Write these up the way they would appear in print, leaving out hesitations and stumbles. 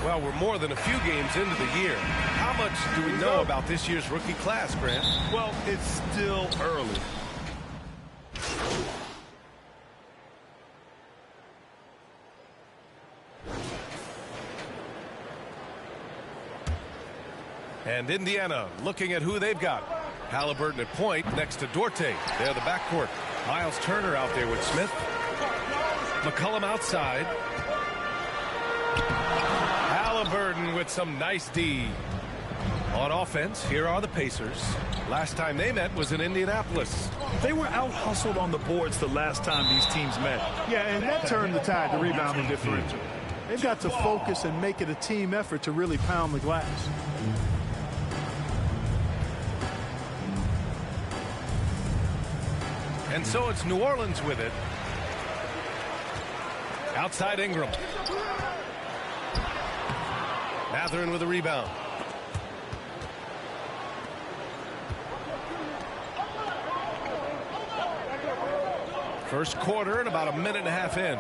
Well, we're more than a few games into the year. How much do we know about this year's rookie class, Grant? Well, it's still early. And Indiana looking at who they've got. Halliburton at point next to Duarte. They're the backcourt. Miles Turner out there with Smith. McCollum outside. Halliburton with some nice D. On offense, here are the Pacers. Last time they met was in Indianapolis. They were out-hustled on the boards the last time these teams met. Yeah, and that turned the tide to rebounding differential. They've got to focus and make it a team effort to really pound the glass. And so it's New Orleans with it. Outside Ingram. Mathurin with a rebound. First quarter and about a minute and a half in.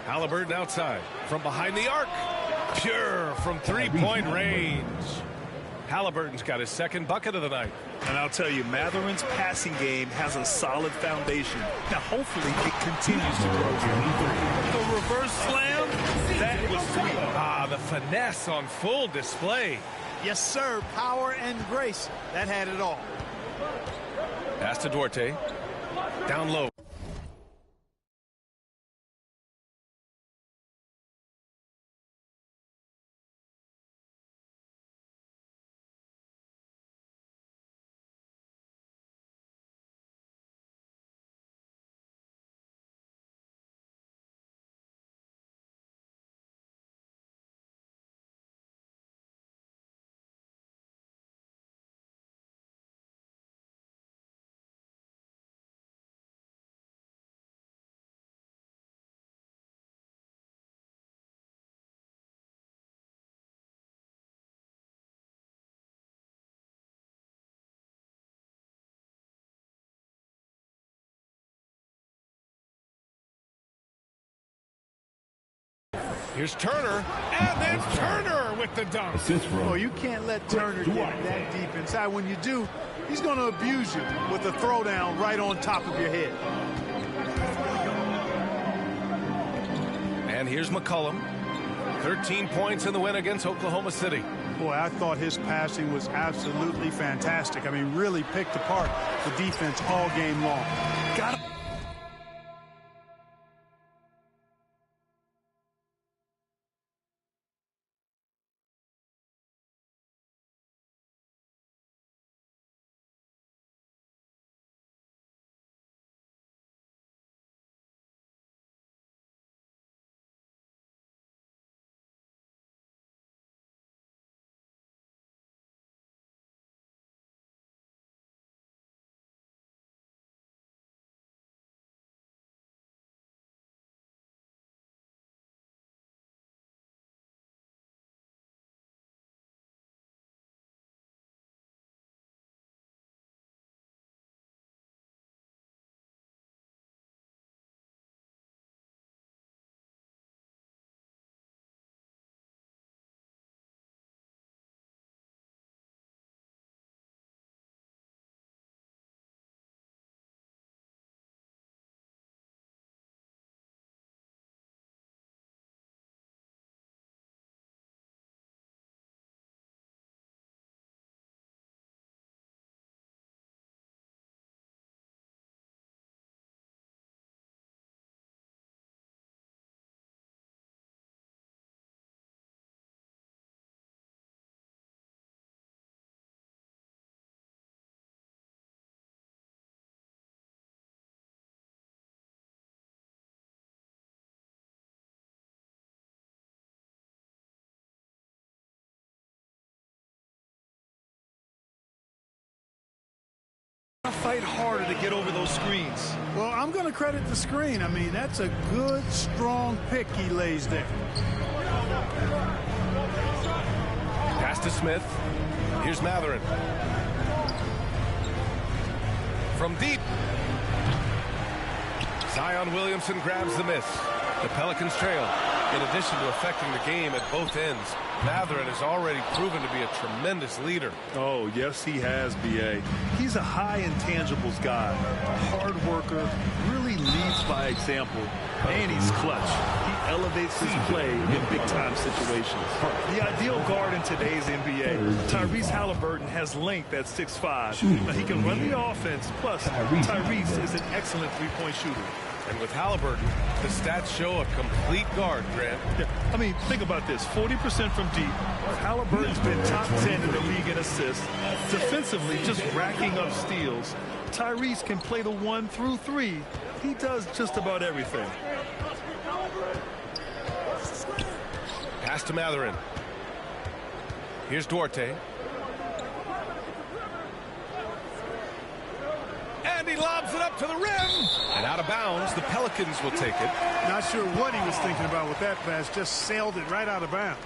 Halliburton outside from behind the arc. Pure from three-point range. Halliburton's got his second bucket of the night. And I'll tell you, Mathurin's passing game has a solid foundation. Now, hopefully, it continues to grow here. The reverse slam, that was sweet. Ah, the finesse on full display. Yes, sir. Power and grace. That had it all. Pass to Duarte. Down low. Here's Turner, and then Turner with the dunk. Oh, you can't let Turner get that deep inside. When you do, he's going to abuse you with a throwdown right on top of your head. And here's McCollum. 13 points in the win against Oklahoma City. Boy, I thought his passing was absolutely fantastic. I mean, really picked apart the defense all game long. Got Fight harder to get over those screens. Well, I'm going to credit the screen. I mean, that's a good, strong pick he lays there. Pass to Smith. Here's Matherin. From deep. Zion Williamson grabs the miss. The Pelicans trail. In addition to affecting the game at both ends, Matherin has already proven to be a tremendous leader. Oh, yes, he has, B.A. He's a high intangibles guy, a hard worker, really leads by example, and he's clutch. He elevates his play in big-time situations. The ideal guard in today's NBA, Tyrese Halliburton, has length at 6'5". Now, he can run the offense, plus Tyrese is an excellent three-point shooter. And with Halliburton, the stats show a complete guard, Grant. Yeah, I mean, think about this. 40% from deep. Halliburton's been top 10 in the league in assists. Defensively, just racking up steals. Tyrese can play the 1 through 3. He does just about everything. Pass to Matherin. Here's Duarte. And he lobs it up to the rim. And out of bounds, the Pelicans will take it. Not sure what he was thinking about with that pass. Just sailed it right out of bounds.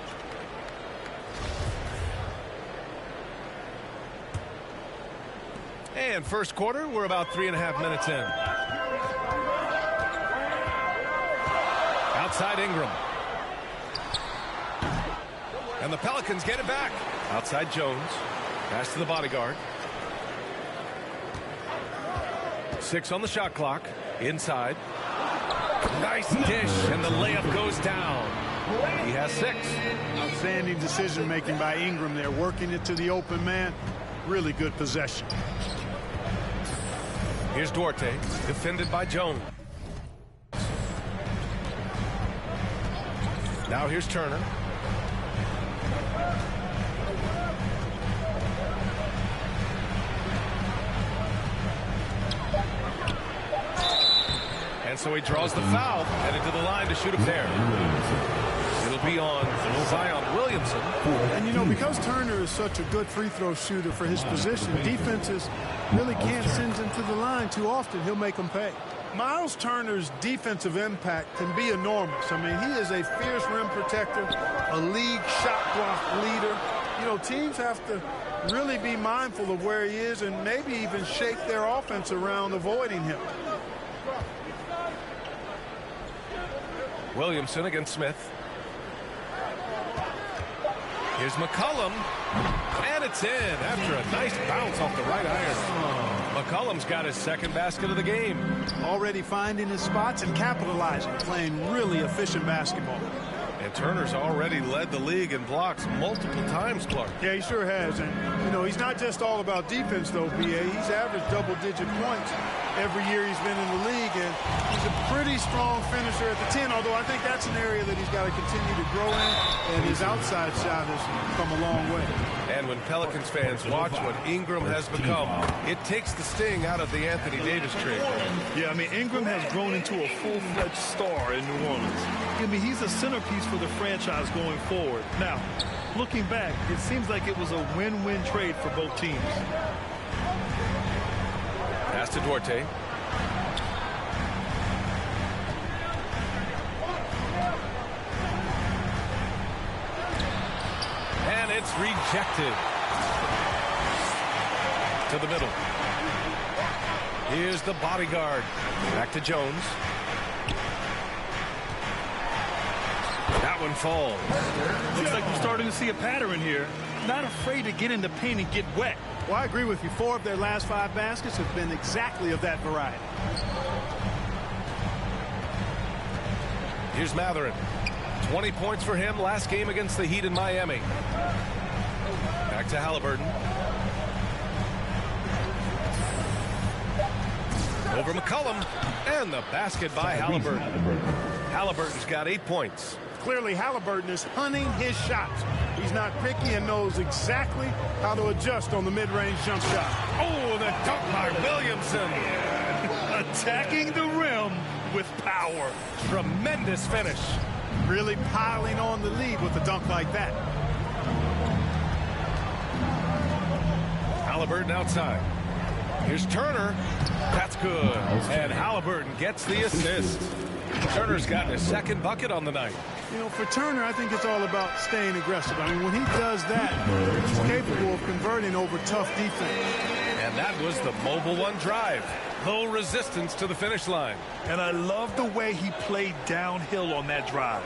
And first quarter, we're about 3.5 minutes in. Outside Ingram. And the Pelicans get it back. Outside Jones. Pass to the bodyguard. 6 on the shot clock. Inside. Nice dish, and the layup goes down. He has 6. Outstanding decision-making by Ingram there, working it to the open man. Really good possession. Here's Duarte, defended by Jones. Now here's Turner. And so he draws the foul, headed to the line to shoot a pair. It'll be on Zion Williamson. And, you know, because Turner is such a good free throw shooter for his position, defenses really can't send him to the line too often. He'll make them pay. Miles Turner's defensive impact can be enormous. I mean, he is a fierce rim protector, a league shot block leader. You know, teams have to really be mindful of where he is and maybe even shape their offense around avoiding him. Williamson against Smith. Here's McCollum. And it's in after a nice bounce off the right iron. McCollum's got his second basket of the game. Already finding his spots and capitalizing, playing really efficient basketball. And Turner's already led the league in blocks multiple times, Clark. Yeah, he sure has. And, you know, he's not just all about defense, though, B.A. He's averaged double-digit points every year he's been in the league, and he's a pretty strong finisher at the 10, although I think that's an area that he's got to continue to grow in, and his outside shot has come a long way. And when Pelicans fans watch what Ingram has become, it takes the sting out of the Anthony Davis trade. Yeah, I mean, Ingram has grown into a full-fledged star in New Orleans. I mean, he's a centerpiece for the franchise going forward. Now, looking back, it seems like it was a win-win trade for both teams. Pass to Duarte. And it's rejected. To the middle. Here's the bodyguard. Back to Jones. That one falls. Looks like we're starting to see a pattern here. Not afraid to get in the paint and get wet. Well, I agree with you. 4 of their last 5 baskets have been exactly of that variety. Here's Matherin. 20 points for him last game against the Heat in Miami. Back to Halliburton. Over McCollum. And the basket by Halliburton. Halliburton's got 8 points. Clearly, Halliburton is hunting his shots. He's not picky and knows exactly how to adjust on the mid-range jump shot. Oh, the dunk by Williamson. Attacking the rim with power. Tremendous finish. Really piling on the lead with a dunk like that. Halliburton outside. Here's Turner. That's good. And Halliburton gets the assist. Turner's gotten his second bucket on the night. You know, for Turner, I think it's all about staying aggressive. I mean, when he does that, he's capable of converting over tough defense. And that was the mobile one drive. Low resistance to the finish line. And I love the way he played downhill on that drive.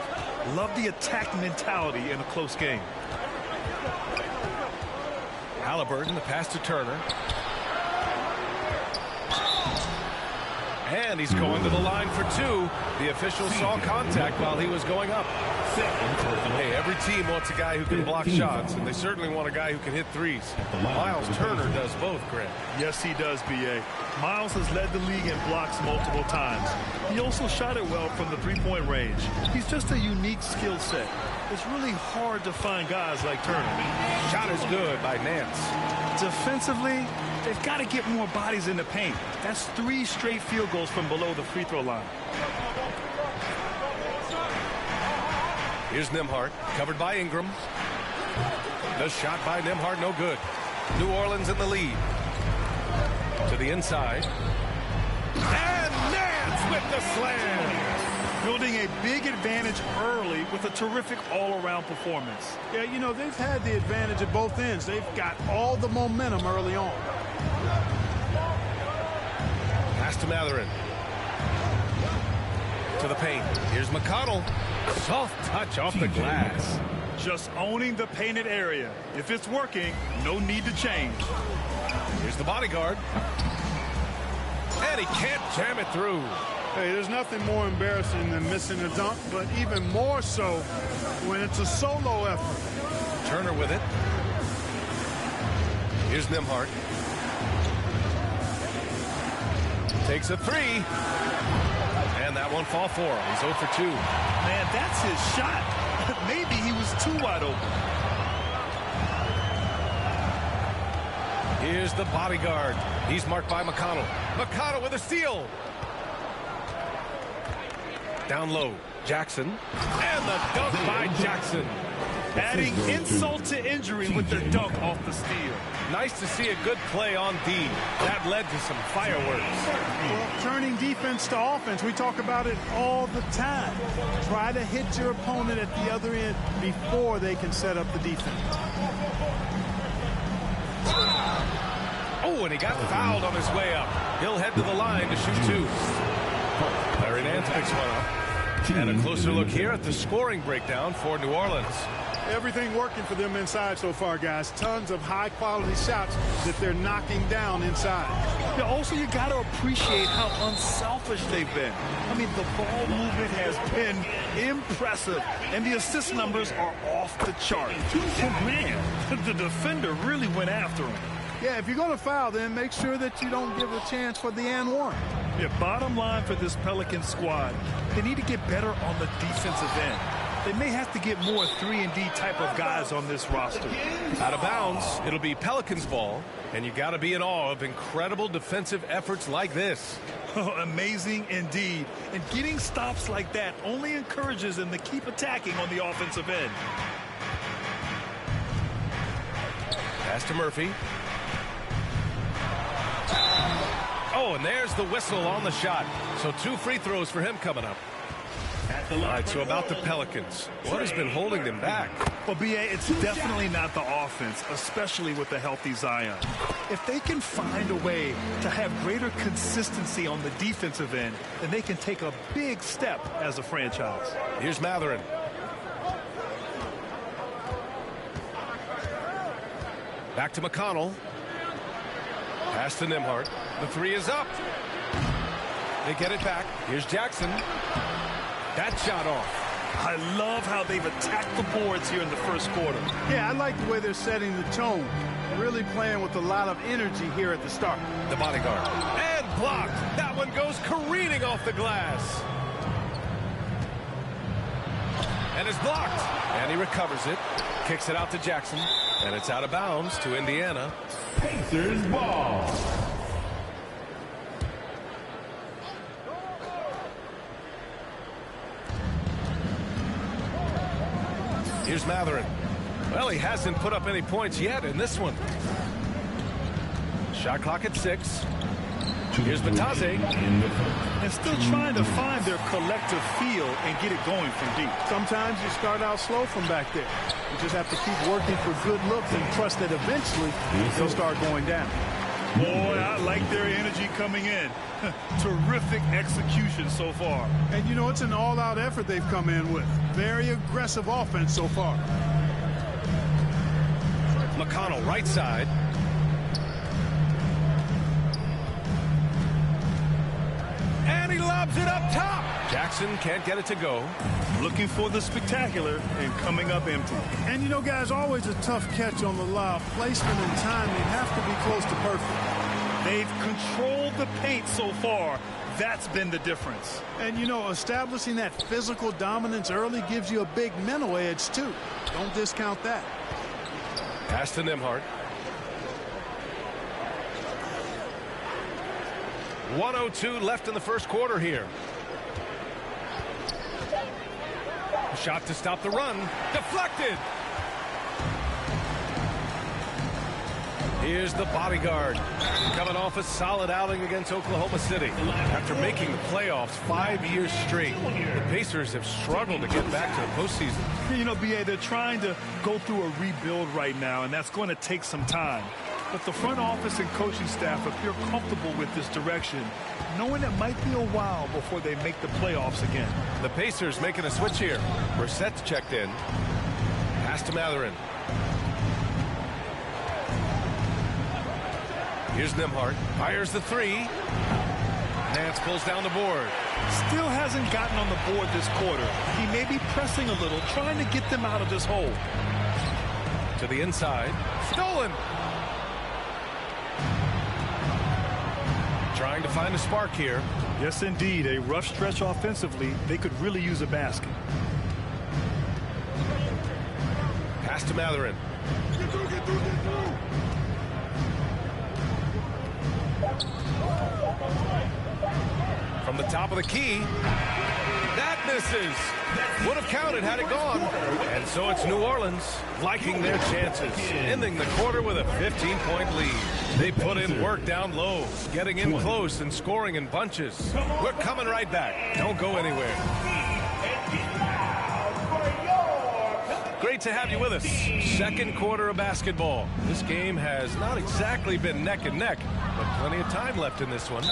Love the attack mentality in a close game. Halliburton, the pass to Turner. And he's going to the line for two. The official saw contact while he was going up. Hey, every team wants a guy who can block shots, and they certainly want a guy who can hit threes. Miles Turner does both, Grant. Yes, he does, B.A. Miles has led the league in blocks multiple times. He also shot it well from the three-point range. He's just a unique skill set. It's really hard to find guys like Turner. Shot is good by Nance. Defensively, they've got to get more bodies in the paint. That's 3 straight field goals from below the free throw line. Here's Nembhard, covered by Ingram. The shot by Nembhard, no good. New Orleans in the lead. To the inside. And Nance with the slam. Building a big advantage early with a terrific all-around performance. Yeah, you know, they've had the advantage at both ends. They've got all the momentum early on. Pass to Matherin. To the paint. Here's McConnell. Soft touch off the glass. Just owning the painted area. If it's working, no need to change. Here's the bodyguard. And he can't jam it through. Hey, there's nothing more embarrassing than missing a dunk, but even more so when it's a solo effort. Turner with it. Here's Nembhard. Takes a three. And that one fall for him. He's 0 for 2. Man, that's his shot. Maybe he was too wide open. Here's the bodyguard. He's marked by McConnell. McConnell with a steal. Down low, Jackson. And the dunk by Jackson. Adding insult to injury with the dunk off the steal. Nice to see a good play on D. That led to some fireworks. Well, turning defense to offense, we talk about it all the time. Try to hit your opponent at the other end before they can set up the defense. Oh, and he got fouled on his way up. He'll head to the line to shoot 2. Larry Nance picks one up. And a closer look here at the scoring breakdown for New Orleans. Everything working for them inside so far, guys. Tons of high-quality shots that they're knocking down inside. Yeah, also, you got to appreciate how unselfish they've been. I mean, the ball movement has been impressive, and the assist numbers are off the chart. Oh, man, the defender really went after him. Yeah, if you're going to foul, then make sure that you don't give a chance for the and one. Yeah, bottom line for this Pelicans squad, they need to get better on the defensive end. They may have to get more 3-and-D type of guys on this roster. Out of bounds, it'll be Pelicans ball, and you got to be in awe of incredible defensive efforts like this. Oh, amazing indeed. And getting stops like that only encourages them to keep attacking on the offensive end. Pass to Murphy. Oh, and there's the whistle on the shot. So 2 free throws for him coming up. All right, so about the Pelicans. What has been holding them back? Well, B.A., it's definitely not the offense, especially with the healthy Zion. If they can find a way to have greater consistency on the defensive end, then they can take a big step as a franchise. Here's Matherin. Back to McConnell. Pass to Nembhard. The 3 is up. They get it back. Here's Jackson. That shot off. I love how they've attacked the boards here in the first quarter. Yeah, I like the way they're setting the tone. Really playing with a lot of energy here at the start. The bodyguard. And blocked. That one goes careening off the glass. And is blocked. And he recovers it. Kicks it out to Jackson. And it's out of bounds to Indiana. Pacers ball. Here's Matherin. Well, he hasn't put up any points yet in this one. Shot clock at 6. Here's Batase. And still trying to find their collective feel and get it going from deep. Sometimes you start out slow from back there. You just have to keep working for good looks and trust that eventually they'll start going down. Boy, I like their energy coming in. Terrific execution so far. And, you know, it's an all-out effort they've come in with. Very aggressive offense so far. McConnell, right side. And he lobs it up top. Jackson can't get it to go. Looking for the spectacular and coming up empty. And, you know, guys, always a tough catch on the lob. Placement and timing have to be close to perfect. They've controlled the paint so far. That's been the difference. And, you know, establishing that physical dominance early gives you a big mental edge, too. Don't discount that. Pass to Nembhard. 1:02 left in the first quarter here. Shot to stop the run. Deflected. Here's the bodyguard. Coming off a solid outing against Oklahoma City. After making the playoffs 5 years straight, the Pacers have struggled to get back to the postseason. You know, B.A., they're trying to go through a rebuild right now, and that's going to take some time. But the front office and coaching staff appear comfortable with this direction, knowing it might be a while before they make the playoffs again. The Pacers making a switch here. Brissett's checked in. Pass to Matherin. Here's Nembhard. Fires the 3. Nance pulls down the board. Still hasn't gotten on the board this quarter. He may be pressing a little, trying to get them out of this hole. To the inside. Stolen. Trying to find a spark here. Yes, indeed. A rough stretch offensively. They could really use a basket. Pass to Matherin. From the top of the key. That misses. Would have counted had it gone. And so it's New Orleans liking their chances, ending the quarter with a 15-point lead. They put in work down low, getting in close and scoring in bunches. We're coming right back. Don't go anywhere. Great to have you with us. Second quarter of basketball. This game has not exactly been neck and neck, but plenty of time left in this one.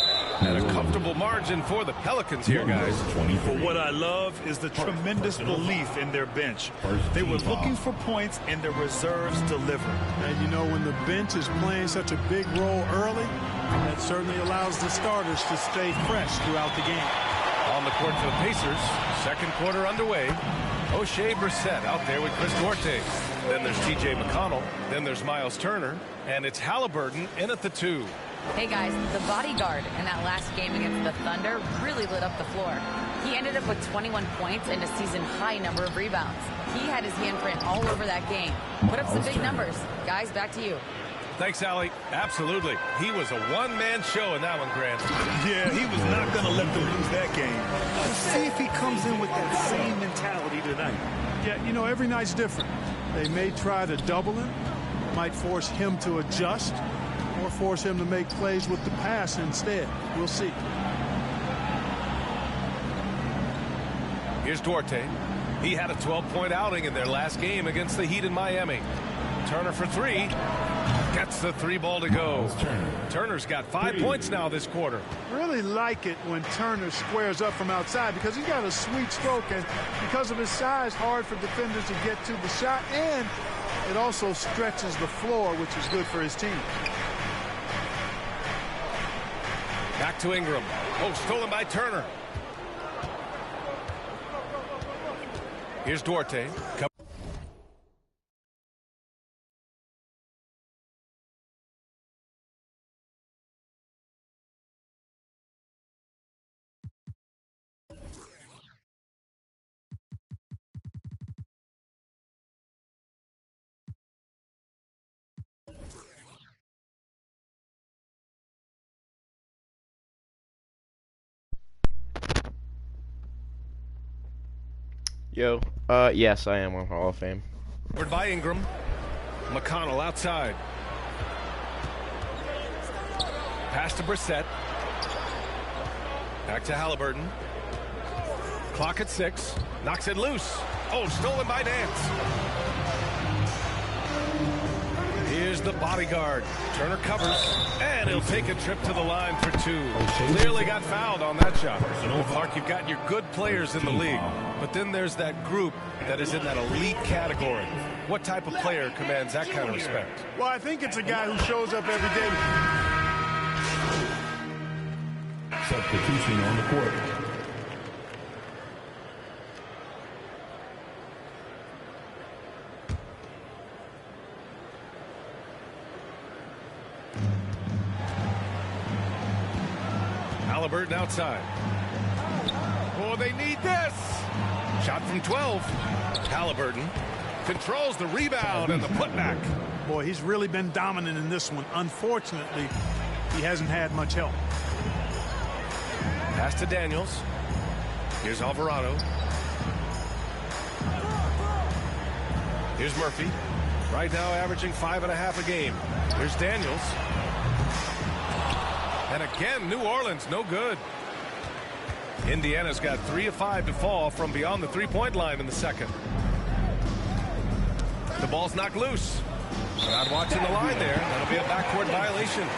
And a comfortable margin for the Pelicans here, guys. But what I love is the tremendous belief in their bench. They were looking for points, and their reserves delivered. And, you know, when the bench is playing such a big role early, that certainly allows the starters to stay fresh throughout the game. On the court for the Pacers, second quarter underway. O'Shea Brissett out there with Chris Duarte. Then there's T.J. McConnell. Then there's Miles Turner. And it's Halliburton in at the 2. Hey guys, the bodyguard in that last game against the Thunder really lit up the floor. He ended up with 21 points and a season-high number of rebounds. He had his handprint all over that game. Put up some big numbers. Guys, back to you. Thanks, Allie. Absolutely. He was a one-man show in that one, Grant. Yeah, he was not going to let them lose that game. Let's see if he comes in with that same mentality tonight. Yeah, you know, every night's different. They may try to double him, might force him to adjust, or force him to make plays with the pass instead. We'll see. Here's Duarte. He had a 12-point outing in their last game against the Heat in Miami. Turner for 3. Gets the 3 ball to go. Turner's got 5 points now this quarter. Really like it when Turner squares up from outside because he's got a sweet stroke, and because of his size, hard for defenders to get to the shot, and it also stretches the floor, which is good for his team. Back to Ingram. Oh, stolen by Turner. Here's Duarte. Yo, yes, I am on Hall of Fame. By Ingram. McConnell outside. Pass to Brissett. Back to Halliburton. Clock at 6. Knocks it loose. Oh, stolen by Nance. Here's the bodyguard. Turner covers, and he'll take a trip to the line for 2. Clearly got fouled on that shot. Mark, you've got your good players in the league, but then there's that group that is in that elite category. What type of player commands that kind of respect? Well, I think it's a guy who shows up every day. Substitution on the court. Halliburton outside. Oh, they need this. Shot from 12. Halliburton controls the rebound and the putback. Boy, he's really been dominant in this one. Unfortunately, he hasn't had much help. Pass to Daniels. Here's Alvarado. Here's Murphy. Right now averaging 5.5 a game. Here's Daniels. And again, New Orleans, no good. Indiana's got 3 of 5 to fall from beyond the three-point line in the second. The ball's knocked loose. Not watching the line there. That'll be a backcourt violation.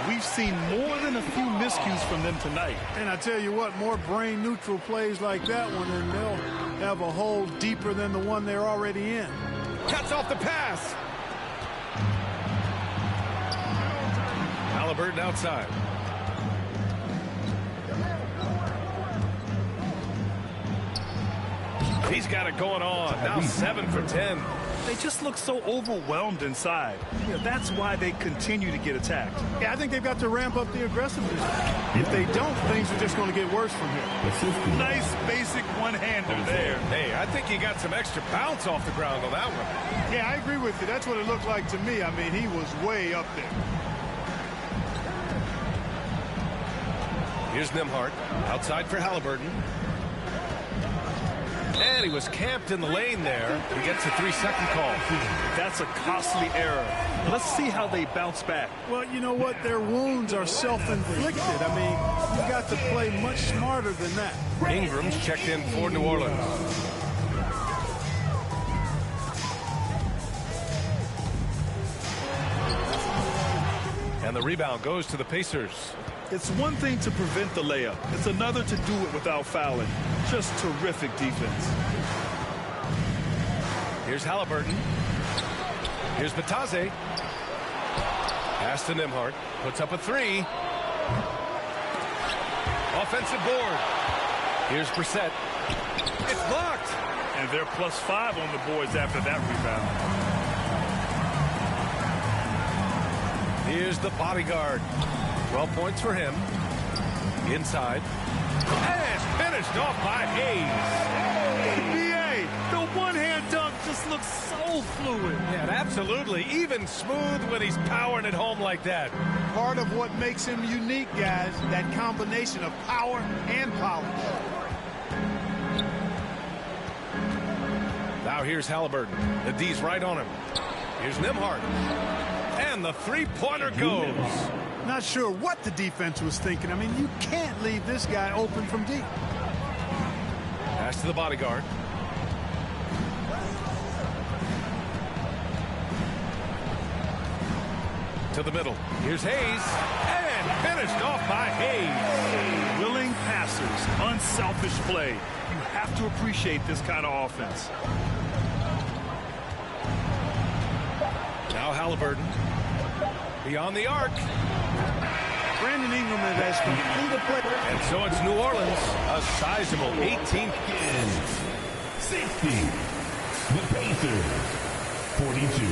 We've seen more than a few miscues from them tonight. And I tell you what, more brain-neutral plays like that one, and they'll have a hole deeper than the one they're already in. Cuts off the pass. Halliburton outside. He's got it going on. Now 7 for 10. They just look so overwhelmed inside. You know, that's why they continue to get attacked. Yeah, I think they've got to ramp up the aggressiveness. If they don't, things are just going to get worse from here. Nice basic one-hander there. Hey, I think he got some extra bounce off the ground on that one. Yeah, I agree with you. That's what it looked like to me. I mean, he was way up there. Here's Nembhard. Outside for Halliburton. And he was camped in the lane there. He gets a 3-second call. That's a costly error. Let's see how they bounce back. Well, you know what? Their wounds are self-inflicted. I mean, you got to play much smarter than that. Ingram's checked in for New Orleans. And the rebound goes to the Pacers. It's one thing to prevent the layup. It's another to do it without fouling. Just terrific defense. Here's Halliburton. Here's Batase. Pass to Nembhard. Puts up a 3. Offensive board. Here's Brissett. It's blocked. And they're +5 on the boards after that rebound. Here's the bodyguard. 12 points for him. Inside. And finished off by Hayes. BA, the one-hand dunk just looks so fluid. Yeah, absolutely. Even smooth when he's powering it home like that. Part of what makes him unique, guys, that combination of power and polish. Now here's Halliburton. The D's right on him. Here's Nembhard. And the three-pointer goes. Not sure what the defense was thinking. I mean, you can't leave this guy open from deep. Pass to the bodyguard. To the middle. Here's Hayes. And finished off by Hayes. Willing passers, unselfish play. You have to appreciate this kind of offense. Now Halliburton. Beyond the arc. Brandon Ingram has completed play. And so it's New Orleans, a sizable 18. Safety. The Pacers. 42.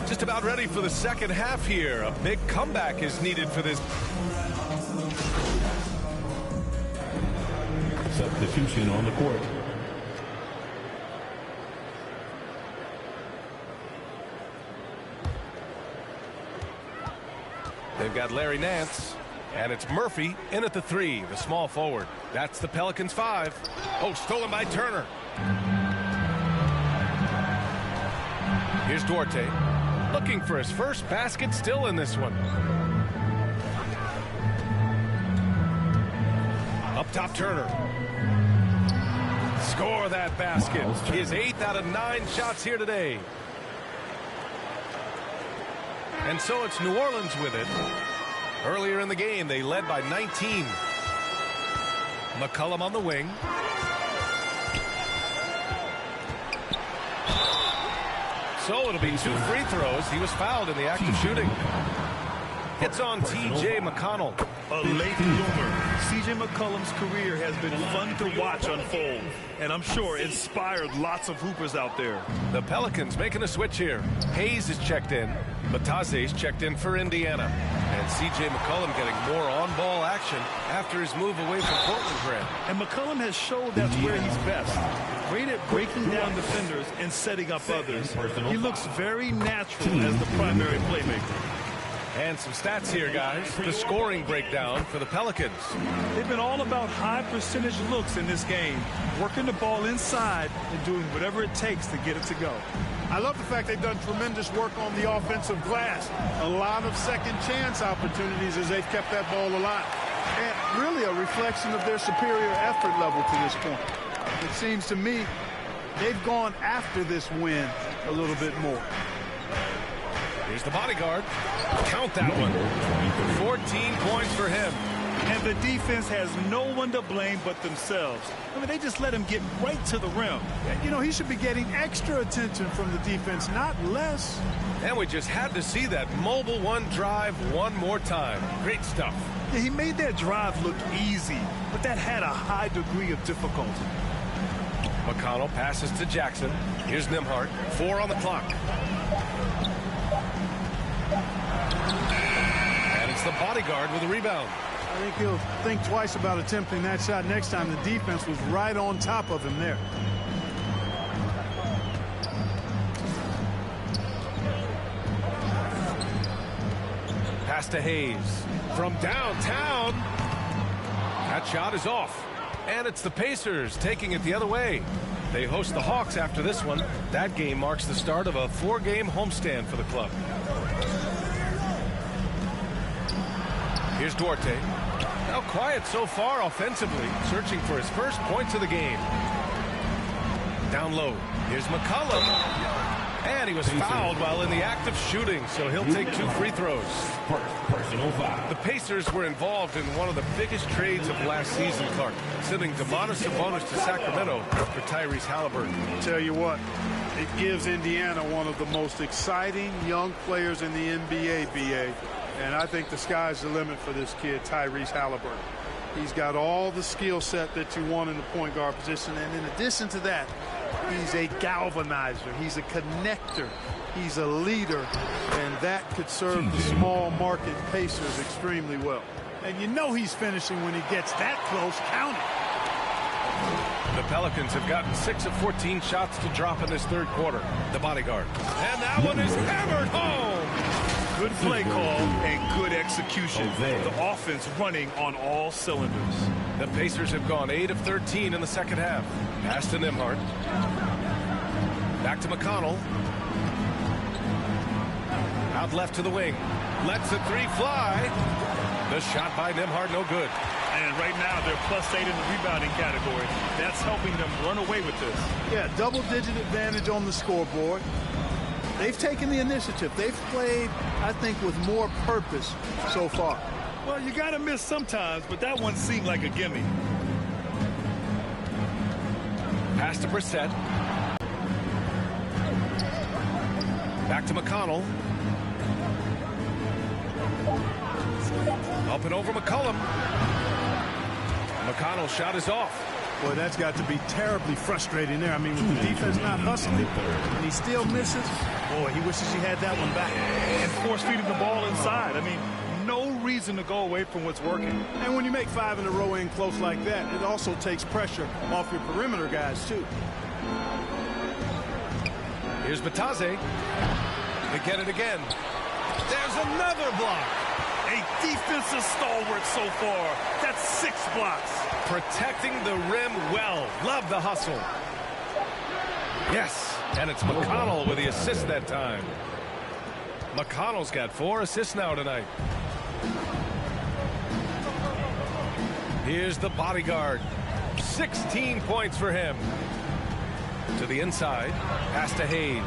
Just about ready for the second half here. A big comeback is needed for this. Substitution on the court. They've got Larry Nance, and it's Murphy in at the 3, the small forward. That's the Pelicans' 5. Oh, stolen by Turner. Here's Duarte. Looking for his first basket still in this one. Up top, Turner. Score that basket. His 8th out of 9 shots here today. And so it's New Orleans with it. Earlier in the game, they led by 19. McCollum on the wing. So it'll be 2 free throws. He was fouled in the act of shooting. It's on T.J. McConnell. A late bloomer. C.J. McCollum's career has been fun to watch unfold, and I'm sure inspired lots of hoopers out there. The Pelicans making a switch here. Hayes is checked in. Bataze's checked in for Indiana. And C.J. McCollum getting more on-ball action after his move away from Portland Grand. And McCollum has showed that's where he's best. Great at breaking down defenders and setting up others. He looks very natural as the primary playmaker. And some stats here, guys. The scoring breakdown for the Pelicans. They've been all about high percentage looks in this game, working the ball inside and doing whatever it takes to get it to go. I love the fact they've done tremendous work on the offensive glass. A lot of second chance opportunities as they've kept that ball alive. And really a reflection of their superior effort level to this point. It seems to me they've gone after this win a little bit more. Here's the bodyguard. Count that one. 14 points for him. And the defense has no one to blame but themselves. I mean, they just let him get right to the rim. You know, he should be getting extra attention from the defense, not less. And we just had to see that mobile one drive one more time. Great stuff. Yeah, he made that drive look easy, but that had a high degree of difficulty. McConnell passes to Jackson. Here's Nembhard. 4 on the clock. And it's the bodyguard with a rebound. I think he'll think twice about attempting that shot next time. The defense was right on top of him there. Pass to Hayes. From downtown. That shot is off. And it's the Pacers taking it the other way. They host the Hawks after this one. That game marks the start of a 4-game homestand for the club. Here's Duarte. Now quiet so far offensively, searching for his first points of the game. Down low. Here's McCollum. And he was fouled while in the act of shooting, so he'll take 2 free throws. Personal foul. The Pacers were involved in one of the biggest trades of last season, Clark, sending Domantas Sabonis to Sacramento for Tyrese Halliburton. Tell you what, it gives Indiana one of the most exciting young players in the NBA, BA. And I think the sky's the limit for this kid, Tyrese Halliburton. He's got all the skill set that you want in the point guard position. And in addition to that, he's a galvanizer. He's a connector. He's a leader. And that could serve the small market Pacers extremely well. And you know he's finishing when he gets that close. Count it. The Pelicans have gotten 6 of 14 shots to drop in this third quarter. The bodyguard. And that one is hammered home. Good play call and good execution. The offense running on all cylinders. The Pacers have gone 8 of 13 in the second half. Pass to Nembhard. Back to McConnell. Out left to the wing. Lets the 3 fly. The shot by Nembhard, no good. And right now they're +8 in the rebounding category. That's helping them run away with this. Yeah, double-digit advantage on the scoreboard. They've taken the initiative. They've played, I think, with more purpose so far. Well, you got to miss sometimes, but that one seemed like a gimme. Pass to Brissett. Back to McConnell. Up and over McCollum. McConnell's shot is off. Boy, that's got to be terribly frustrating there. I mean, with the defense not hustling, and he still misses. Boy, he wishes he had that one back. And force-feeding the ball inside. I mean, no reason to go away from what's working. And when you make 5 in a row in close like that, it also takes pressure off your perimeter guys, too. Here's Bataze. They get it again. There's another block. A defensive stalwart so far. That's 6 blocks. Protecting the rim well. Love the hustle. Yes, and it's McConnell with the assist that time. McConnell's got 4 assists now tonight. Here's the bodyguard. 16 points for him. To the inside. Pass to Hayes.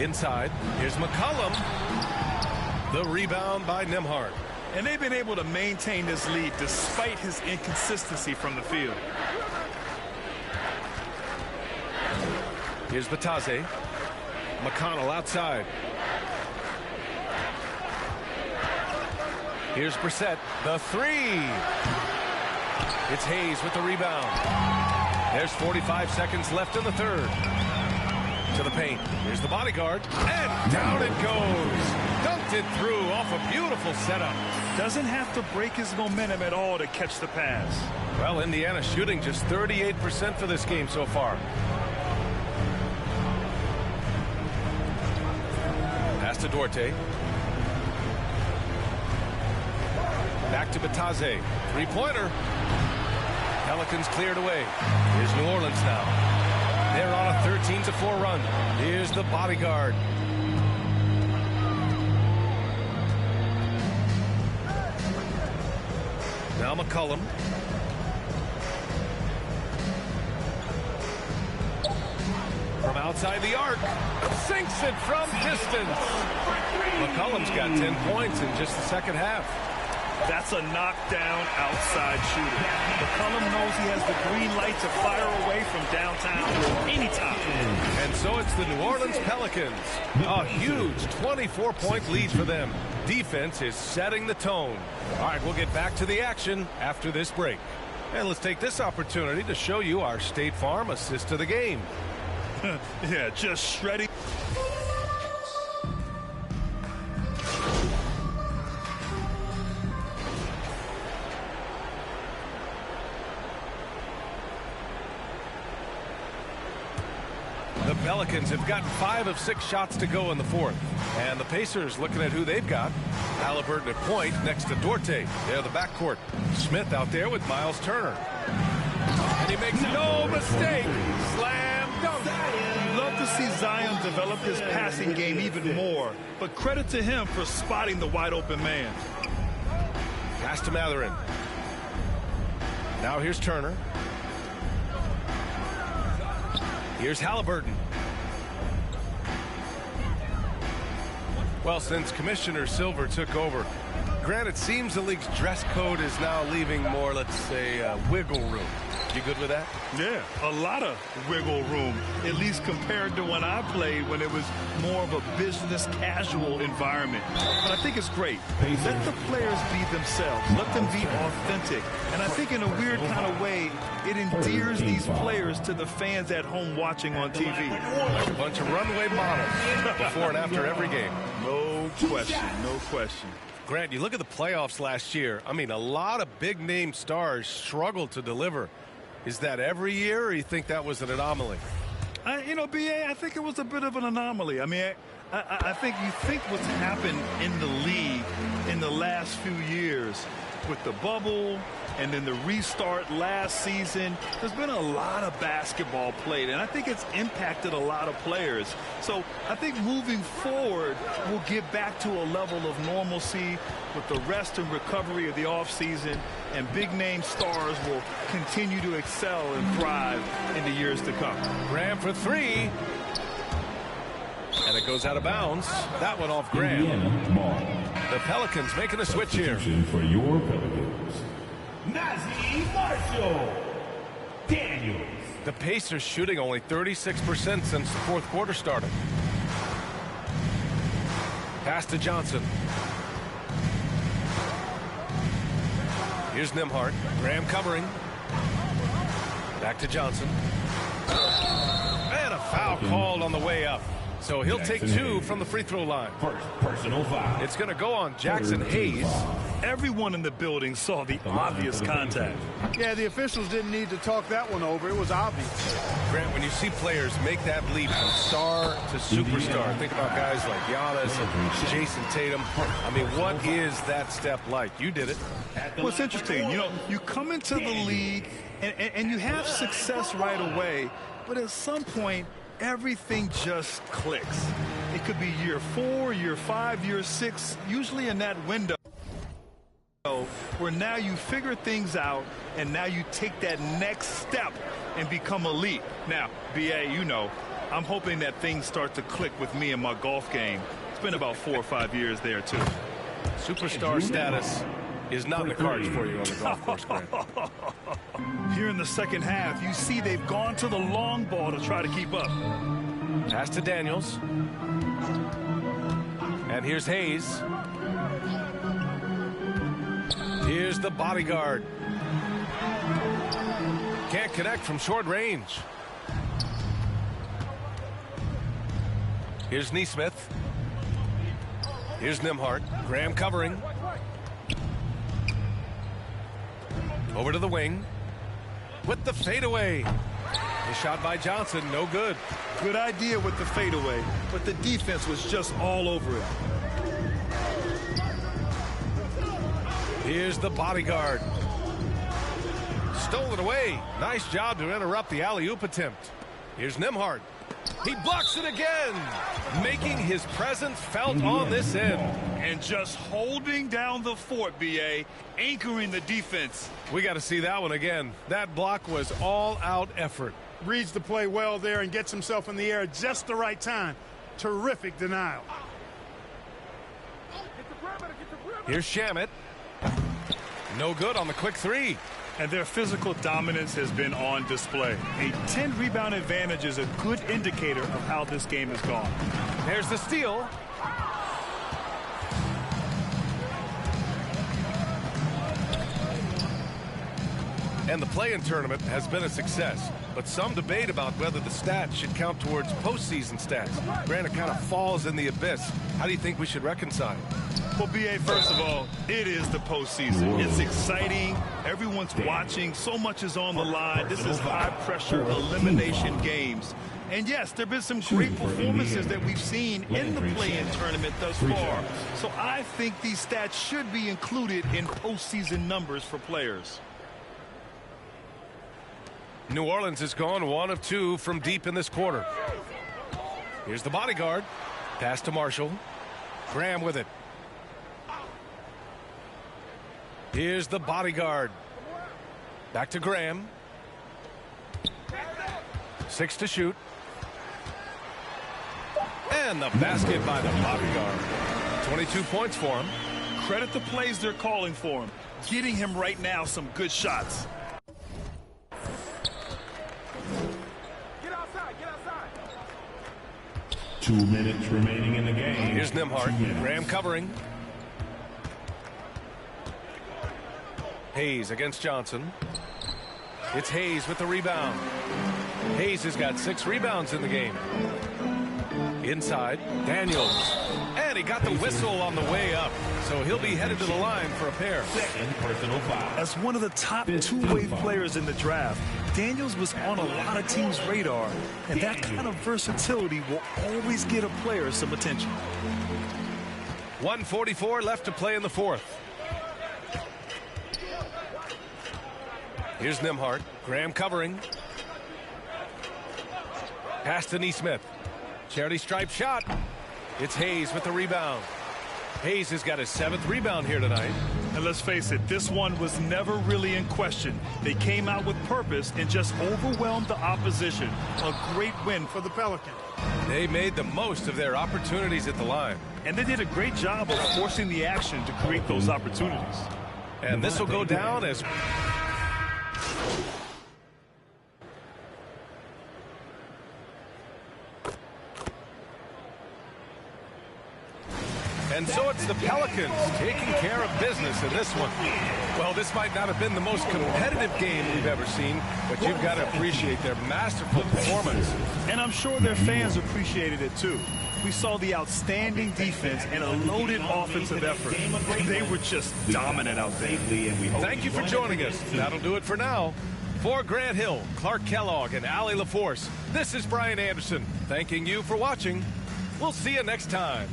Inside. Here's McCollum. The rebound by Nembhard. And they've been able to maintain this lead despite his inconsistency from the field. Here's Batase. McConnell outside. Here's Brissett. The 3. It's Hayes with the rebound. There's 45 seconds left in the third. To the paint. Here's the bodyguard. And down it goes. Dunked it through off a beautiful setup. Doesn't have to break his momentum at all to catch the pass. Well, Indiana shooting just 38% for this game so far. Pass to Duarte. Back to Batase. 3-pointer. Pelicans cleared away. Here's New Orleans now. They're on a 13-4 run. Here's the bodyguard. Now McCollum. From outside the arc. Sinks it from distance. McCollum's got 10 points in just the second half. That's a knockdown outside shooter. McCollum knows he has the green light to fire away from downtown anytime. And so it's the New Orleans Pelicans. A huge 24-point lead for them. Defense is setting the tone. All right, we'll get back to the action after this break. And let's take this opportunity to show you our State Farm assist of the game. Yeah, just shredding. The Pelicans have gotten 5 of 6 shots to go in the fourth. And the Pacers looking at who they've got. Halliburton at point next to Duarte. They're the backcourt. Smith out there with Miles Turner. And he makes no mistake. Slam dunk. Love to see Zion develop his passing game even more. But credit to him for spotting the wide open man. Pass to Matherin. Now here's Turner. Here's Halliburton. Well, since Commissioner Silver took over, granted, it seems the league's dress code is now leaving more, let's say, wiggle room. You good with that? Yeah, a lot of wiggle room, at least compared to when I played, when it was more of a business casual environment. But I think it's great. Let the players be themselves. Let them be authentic. And I think in a weird kind of way, it endears these players to the fans at home watching on TV. Like a bunch of runway models before and after every game. No question, no question. Grant, you look at the playoffs last year. I mean, a lot of big-name stars struggled to deliver. Is that every year, or you think that was an anomaly? You know, B.A., I think it was a bit of an anomaly. I mean, I think you think what's happened in the league in the last few years with the bubble and then the restart last season, there's been a lot of basketball played, and I think it's impacted a lot of players. So I think moving forward, we'll get back to a level of normalcy with the rest and recovery of the offseason, and big-name stars will continue to excel and thrive in the years to come. Graham for 3. And it goes out of bounds. That one off Graham. The Pelicans making a switch here. For your Pelicans, Nazi Marshall Daniels. The Pacers shooting only 36% since the fourth quarter started. Pass to Johnson. Here's Nembhard. Graham covering. Back to Johnson. And a foul called on the way up. So he'll take 2 from the free throw line. First personal foul. It's going to go on Jackson Hayes. Everyone in the building saw the obvious contact. Yeah, the officials didn't need to talk that one over. It was obvious. Grant, when you see players make that leap from star to superstar, think about guys like Giannis and Jason Tatum. I mean, what is that step like? You did it. Well, it's interesting. You know, you come into the league and you have success right away, but at some point, everything just clicks. It could be year 4, year 5, year 6, usually in that window where now you figure things out and now you take that next step and become elite. Now, BA, you know, I'm hoping that things start to click with me in my golf game. It's been about 4 or 5 years there, too. Superstar status is not in the cards for you on the golf course, Grant. Here in the second half, you see they've gone to the long ball to try to keep up. Pass to Daniels. And here's Hayes. Here's the bodyguard. Can't connect from short range. Here's Neesmith. Here's Nembhard. Graham covering. Over to the wing. With the fadeaway. The shot by Johnson, no good. Good idea with the fadeaway, but the defense was just all over it. Here's the bodyguard. Stole it away. Nice job to interrupt the alley-oop attempt. Here's Nembhard. He blocks it again, making his presence felt on this end. And just holding down the fort, BA, anchoring the defense. We got to see that one again. That block was all-out effort. Reads the play well there and gets himself in the air at just the right time. Terrific denial. Here's Shamet. No good on the quick three. And their physical dominance has been on display. A 10-rebound advantage is a good indicator of how this game has gone. There's the steal. And the play-in tournament has been a success, but some debate about whether the stats should count towards postseason stats. Granted, kind of falls in the abyss. How do you think we should reconcile? Well, BA, first of all, it is the postseason. It's exciting. Everyone's watching. So much is on the line. This is high-pressure elimination games. And, yes, there have been some great performances that we've seen in the play-in tournament thus far. So I think these stats should be included in postseason numbers for players. New Orleans has gone 1 of 2 from deep in this quarter. Here's the bodyguard. Pass to Marshall. Graham with it. Here's the bodyguard. Back to Graham. 6 to shoot. And the basket by the bodyguard. 22 points for him. Credit the plays they're calling for him. Getting him right now some good shots. Get outside. 2 minutes remaining in the game. Here's Nembhard. Graham covering. Hayes against Johnson. It's Hayes with the rebound. Hayes has got 6 rebounds in the game. Inside, Daniels. And he got the whistle on the way up. So he'll be headed to the line for a pair. Second personal foul. As one of the top two-way players in the draft, Daniels was on a lot of teams' radar. And that kind of versatility will always get a player some attention. 1:44 left to play in the fourth. Here's Nembhard. Graham covering. Pass to Neesmith. Charity stripe shot. It's Hayes with the rebound. Hayes has got his 7th rebound here tonight. And let's face it, this one was never really in question. They came out with purpose and just overwhelmed the opposition. A great win for the Pelicans. They made the most of their opportunities at the line. And they did a great job of forcing the action to create those opportunities. And this will go down as... And so it's the Pelicans taking care of business in this one. Well, this might not have been the most competitive game we've ever seen, but you've got to appreciate their masterful performance. And I'm sure their fans appreciated it too. We saw the outstanding defense and a loaded offensive effort. They were just dominant out there. Thank you for joining us. That'll do it for now. For Grant Hill, Clark Kellogg, and Allie LaForce, this is Brian Anderson, thanking you for watching. We'll see you next time.